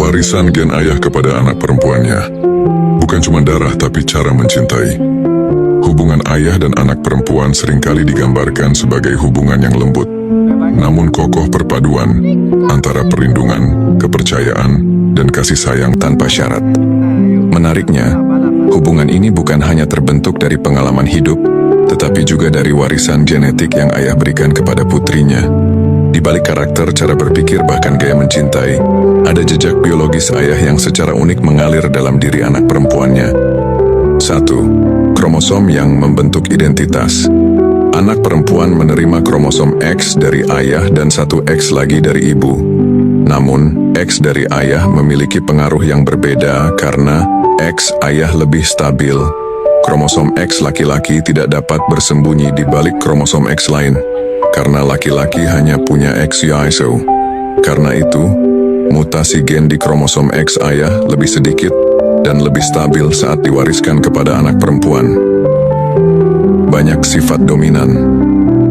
Warisan gen ayah kepada anak perempuannya bukan cuma darah tapi cara mencintai. Hubungan ayah dan anak perempuan seringkali digambarkan sebagai hubungan yang lembut, namun kokoh perpaduan antara perlindungan, kepercayaan, dan kasih sayang tanpa syarat. Menariknya, hubungan ini bukan hanya terbentuk dari pengalaman hidup, tetapi juga dari warisan genetik yang ayah berikan kepada putrinya. Di balik karakter, cara berpikir, bahkan gaya mencintai, ada jejak biologis ayah yang secara unik mengalir dalam diri anak perempuannya. 1. Kromosom yang membentuk identitas. Anak perempuan menerima kromosom X dari ayah dan 1X lagi dari ibu. Namun, X dari ayah memiliki pengaruh yang berbeda karena X ayah lebih stabil. Kromosom X laki-laki tidak dapat bersembunyi di balik kromosom X lain, karena laki-laki hanya punya XY. Karena itu, mutasi gen di kromosom X ayah lebih sedikit dan lebih stabil saat diwariskan kepada anak perempuan. Banyak sifat dominan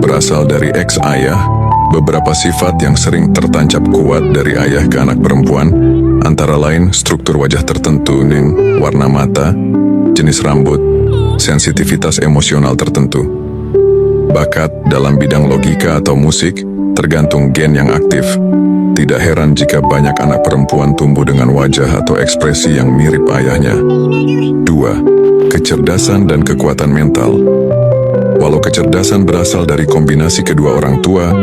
berasal dari X ayah. Beberapa sifat yang sering tertancap kuat dari ayah ke anak perempuan, antara lain struktur wajah tertentu, warna mata, jenis rambut, sensitivitas emosional tertentu. Bakat dalam bidang logika atau musik tergantung gen yang aktif. Tidak heran jika banyak anak perempuan tumbuh dengan wajah atau ekspresi yang mirip ayahnya. 2. Kecerdasan dan kekuatan mental. Walau kecerdasan berasal dari kombinasi kedua orang tua,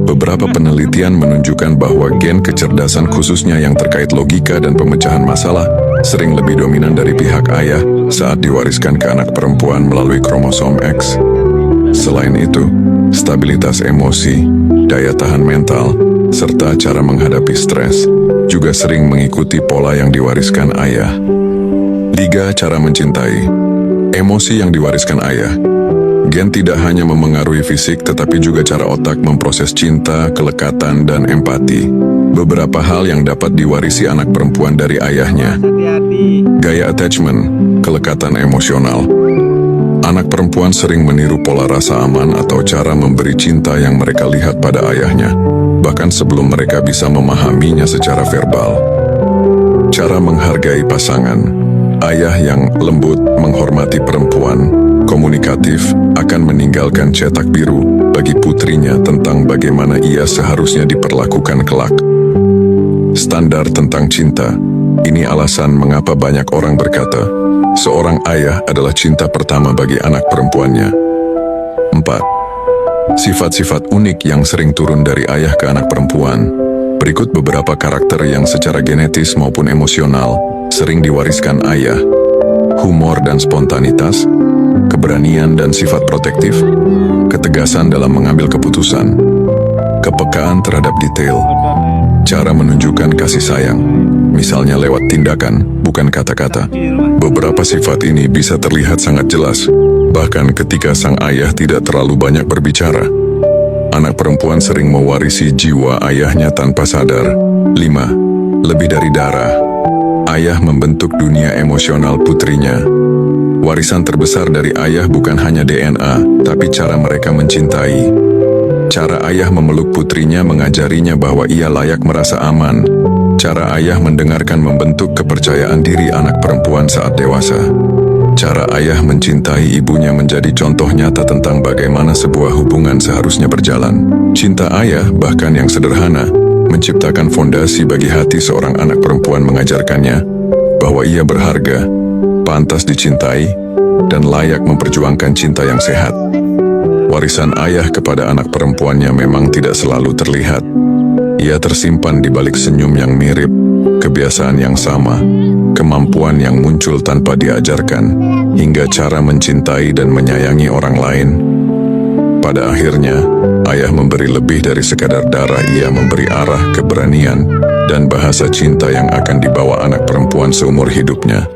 beberapa penelitian menunjukkan bahwa gen kecerdasan khususnya yang terkait logika dan pemecahan masalah sering lebih dominan dari pihak ayah saat diwariskan ke anak perempuan melalui kromosom X. Selain itu, stabilitas emosi, daya tahan mental, serta cara menghadapi stres juga sering mengikuti pola yang diwariskan ayah. 3. Cara mencintai. Emosi yang diwariskan ayah. Gen tidak hanya memengaruhi fisik, tetapi juga cara otak memproses cinta, kelekatan, dan empati. Beberapa hal yang dapat diwarisi anak perempuan dari ayahnya. Gaya attachment, kelekatan emosional. Anak perempuan sering meniru pola rasa aman atau cara memberi cinta yang mereka lihat pada ayahnya, bahkan sebelum mereka bisa memahaminya secara verbal. Cara menghargai pasangan. Ayah yang lembut, menghormati perempuan, komunikatif, akan meninggalkan cetak biru bagi putrinya tentang bagaimana ia seharusnya diperlakukan kelak. Standar tentang cinta. Ini alasan mengapa banyak orang berkata, seorang ayah adalah cinta pertama bagi anak perempuannya. 4. Sifat-sifat unik yang sering turun dari ayah ke anak perempuan. Berikut beberapa karakter yang secara genetis maupun emosional sering diwariskan ayah. Humor dan spontanitas, keberanian dan sifat protektif, ketegasan dalam mengambil keputusan, kepekaan terhadap detail, cara menunjukkan kasih sayang, misalnya lewat tindakan, bukan kata-kata. Beberapa sifat ini bisa terlihat sangat jelas, bahkan ketika sang ayah tidak terlalu banyak berbicara. Anak perempuan sering mewarisi jiwa ayahnya tanpa sadar. 5. Lebih dari darah. Ayah membentuk dunia emosional putrinya. Warisan terbesar dari ayah bukan hanya DNA, tapi cara mereka mencintai. Cara ayah memeluk putrinya mengajarinya bahwa ia layak merasa aman. Cara ayah mendengarkan membentuk kepercayaan diri anak perempuan saat dewasa. Cara ayah mencintai ibunya menjadi contoh nyata tentang bagaimana sebuah hubungan seharusnya berjalan. Cinta ayah, bahkan yang sederhana, menciptakan fondasi bagi hati seorang anak perempuan, mengajarkannya bahwa ia berharga, pantas dicintai, dan layak memperjuangkan cinta yang sehat. Warisan ayah kepada anak perempuannya memang tidak selalu terlihat. Ia tersimpan di balik senyum yang mirip, kebiasaan yang sama, kemampuan yang muncul tanpa diajarkan, hingga cara mencintai dan menyayangi orang lain. Pada akhirnya, ayah memberi lebih dari sekadar darah. Ia memberi arah, keberanian, dan bahasa cinta yang akan dibawa anak perempuan seumur hidupnya.